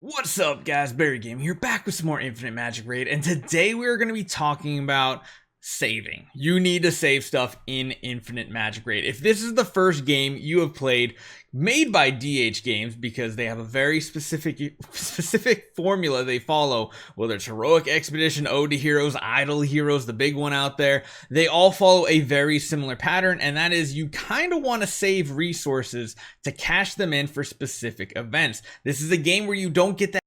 What's up, guys? BARRYGAMING here, back with some more Infinite Magicraid, and today we are going to be talking about saving. You need to save stuff in Infinite Magicraid. If this is the first game you have played made by DH Games, because they have a very specific formula they follow, whether it's Heroic Expedition, Ode to Heroes, Idle Heroes, the big one out there, they all follow a very similar pattern, and that is you kind of want to save resources to cash them in for specific events. This is a game where you don't get that.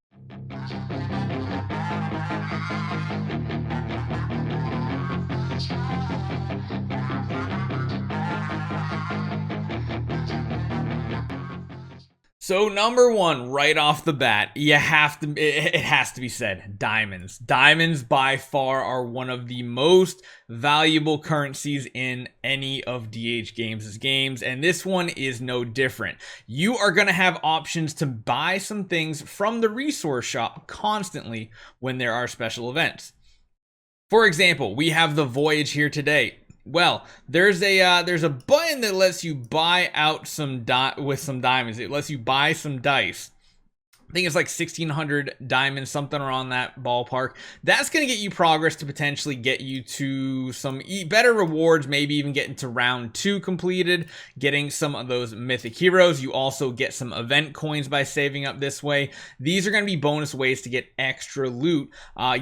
So number one, right off the bat, it has to be said, diamonds. Diamonds by far are one of the most valuable currencies in any of DH Games' games, and this one is no different. You are going to have options to buy some things from the resource shop constantly when there are special events. For example, we have the voyage here today. Well, there's a button that lets you buy out some diamonds. It lets you buy some dice. I think it's like 1,600 diamonds, something around that ballpark. That's going to get you progress to potentially get you to some better rewards, maybe even getting to round 2 completed, getting some of those mythic heroes. You also get some event coins by saving up this way. These are going to be bonus ways to get extra loot.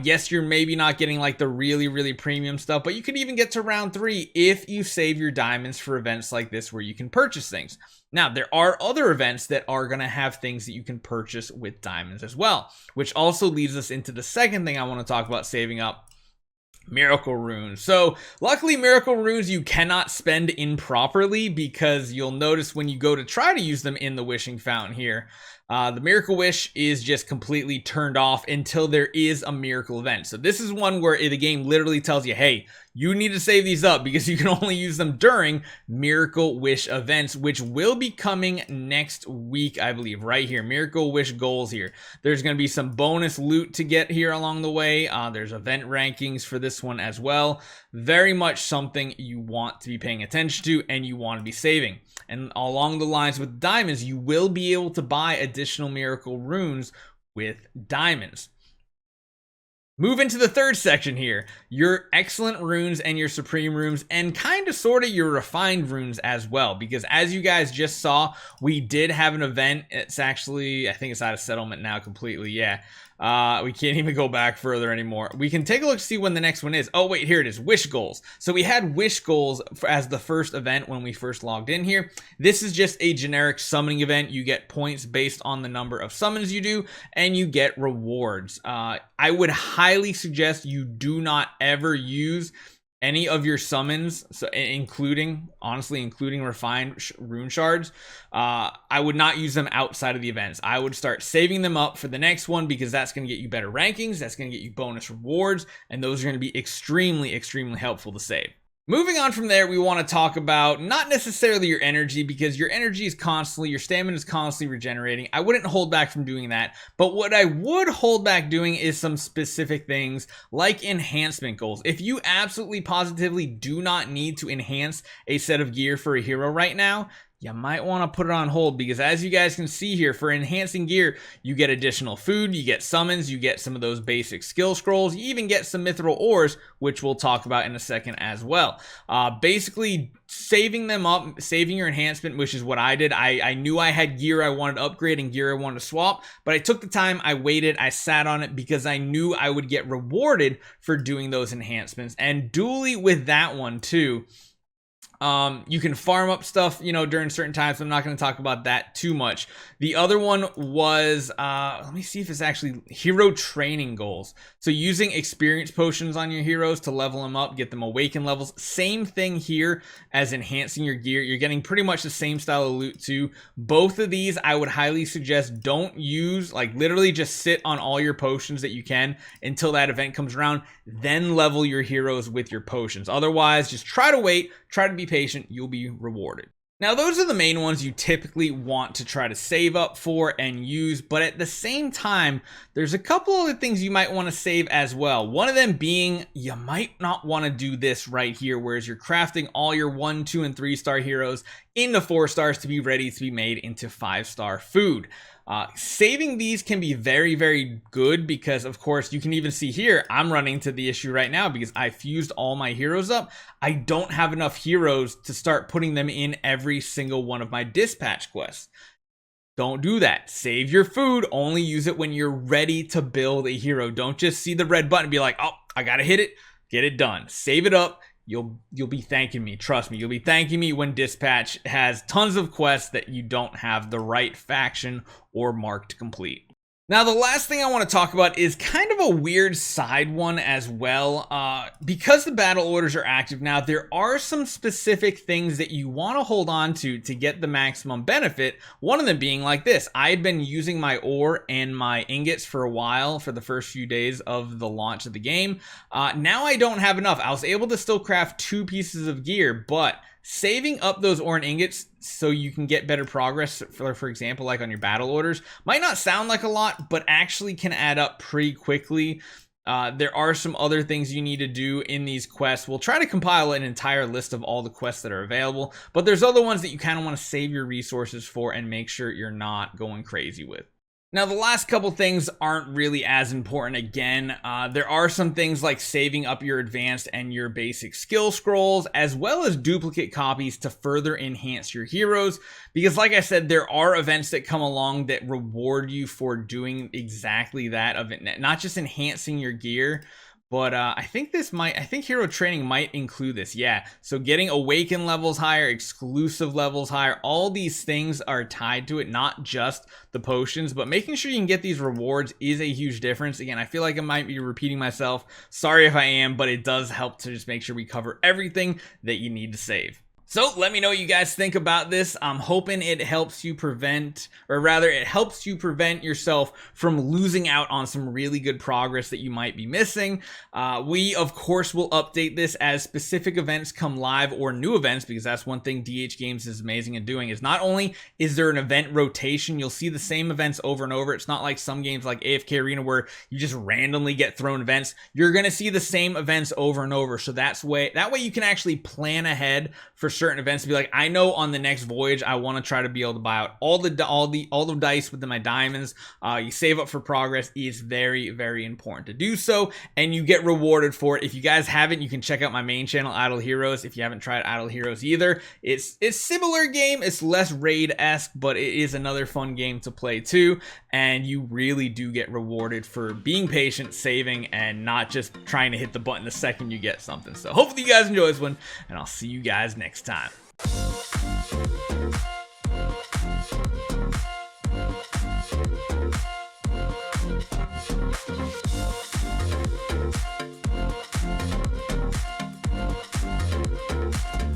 Yes, you're maybe not getting like the really premium stuff, but you could even get to round 3 if you save your diamonds for events like this where you can purchase things. Now, there are other events that are going to have things that you can purchase with diamonds as well, which also leads us into the second thing I want to talk about saving up. Miracle runes. So luckily, miracle runes you cannot spend improperly, because you'll notice when you go to try to use them in the wishing fountain here, the miracle wish is just completely turned off until there is a miracle event. So this is one where the game literally tells you, hey, you need to save these up because you can only use them during miracle wish events, which will be coming next week, I believe, right here. Miracle wish goals here. There's going to be some bonus loot to get here along the way. There's event rankings for this one as well. Very much something you want to be paying attention to and you want to be saving. And along the lines with diamonds, you will be able to buy additional miracle runes with diamonds. Move into the third section here, your excellent runes and your supreme runes, and kind of sort of your refined runes as well, because as you guys just saw, we did have an event. It's actually, I think it's out of settlement now completely. Yeah. We can't even go back further anymore. We can take a look to see when the next one is. Oh wait, here it is, wish goals. So we had wish goals as the first event when we first logged in here. This is just a generic summoning event. You get points based on the number of summons you do, and you get rewards. I would highly suggest you do not ever use any of your summons, so honestly including refined rune shards. I would not use them outside of the events. I would start saving them up for the next one, because that's going to get you better rankings, that's going to get you bonus rewards, and those are going to be extremely helpful to save. Moving on from there, we want to talk about not necessarily your energy, because your energy is your stamina is constantly regenerating. I wouldn't hold back from doing that, but what I would hold back doing is some specific things like enhancement goals. If you absolutely positively do not need to enhance a set of gear for a hero right now, you might want to put it on hold, because as you guys can see here, for enhancing gear, you get additional food, you get summons, you get some of those basic skill scrolls, you even get some mithril ores, which we'll talk about in a second as well. Basically, saving them up, saving your enhancement, which is what I did. I knew I had gear I wanted to upgrade and gear I wanted to swap, but I took the time, I waited, I sat on it, because I knew I would get rewarded for doing those enhancements. And dually with that one too, you can farm up stuff, during certain times. I'm not going to talk about that too much. The other one was, let me see if it's actually hero training goals. So using experience potions on your heroes to level them up, get them awaken levels. Same thing here as enhancing your gear. You're getting pretty much the same style of loot too. Both of these, I would highly suggest don't use, like literally just sit on all your potions that you can until that event comes around. Then level your heroes with your potions. Otherwise, just try to wait, try to be patient, you'll be rewarded. Now, those are the main ones you typically want to try to save up for and use, but at the same time, there's a couple other things you might want to save as well. One of them being, you might not want to do this right here, whereas you're crafting all your 1, 2, and 3 star heroes into 4 stars to be ready to be made into 5-star food. Saving these can be very, very good because, of course, you can even see here, I'm running into the issue right now because I fused all my heroes up. I don't have enough heroes to start putting them in every single one of my dispatch quests. Don't do that. Save your food. Only use it when you're ready to build a hero. Don't just see the red button and be like, oh, I gotta hit it. Get it done. Save it up. You'll be thanking me. Trust me. You'll be thanking me when dispatch has tons of quests that you don't have the right faction or mark to complete. Now, the last thing I want to talk about is kind of a weird side one as well. Because the battle orders are active now, there are some specific things that you want to hold on to get the maximum benefit. One of them being like this. I had been using my ore and my ingots for a while for the first few days of the launch of the game. Now I don't have enough. I was able to still craft 2 pieces of gear, but saving up those ore and ingots so you can get better progress, for example, like on your battle orders, might not sound like a lot, but actually can add up pretty quickly. There are some other things you need to do in these quests. We'll try to compile an entire list of all the quests that are available, but there's other ones that you kind of want to save your resources for and make sure you're not going crazy with. Now, the last couple things aren't really as important. Again, there are some things like saving up your advanced and your basic skill scrolls, as well as duplicate copies to further enhance your heroes. Because like I said, there are events that come along that reward you for doing exactly that event, not just enhancing your gear, but I think hero training might include this. Yeah, so getting awaken levels higher, exclusive levels higher, all these things are tied to it, not just the potions, but making sure you can get these rewards is a huge difference. Again, I feel like I might be repeating myself. Sorry if I am, but it does help to just make sure we cover everything that you need to save. So let me know what you guys think about this. I'm hoping it helps you prevent, or rather it helps you prevent yourself from losing out on some really good progress that you might be missing. We, of course, will update this as specific events come live or new events, because that's one thing DH Games is amazing at doing, is not only is there an event rotation, you'll see the same events over and over. It's not like some games like AFK Arena where you just randomly get thrown events. You're going to see the same events over and over. So that way you can actually plan ahead for certain events to be like, I know on the next voyage I want to try to be able to buy out all the dice with my diamonds. You save up for progress is very, very important to do so, and you get rewarded for it. If you guys haven't, you can check out my main channel, Idle Heroes. If you haven't tried Idle Heroes either, it's similar game. It's less raid-esque, but it is another fun game to play too, and you really do get rewarded for being patient, saving, and not just trying to hit the button the second you get something. So hopefully you guys enjoy this one, and I'll see you guys next time.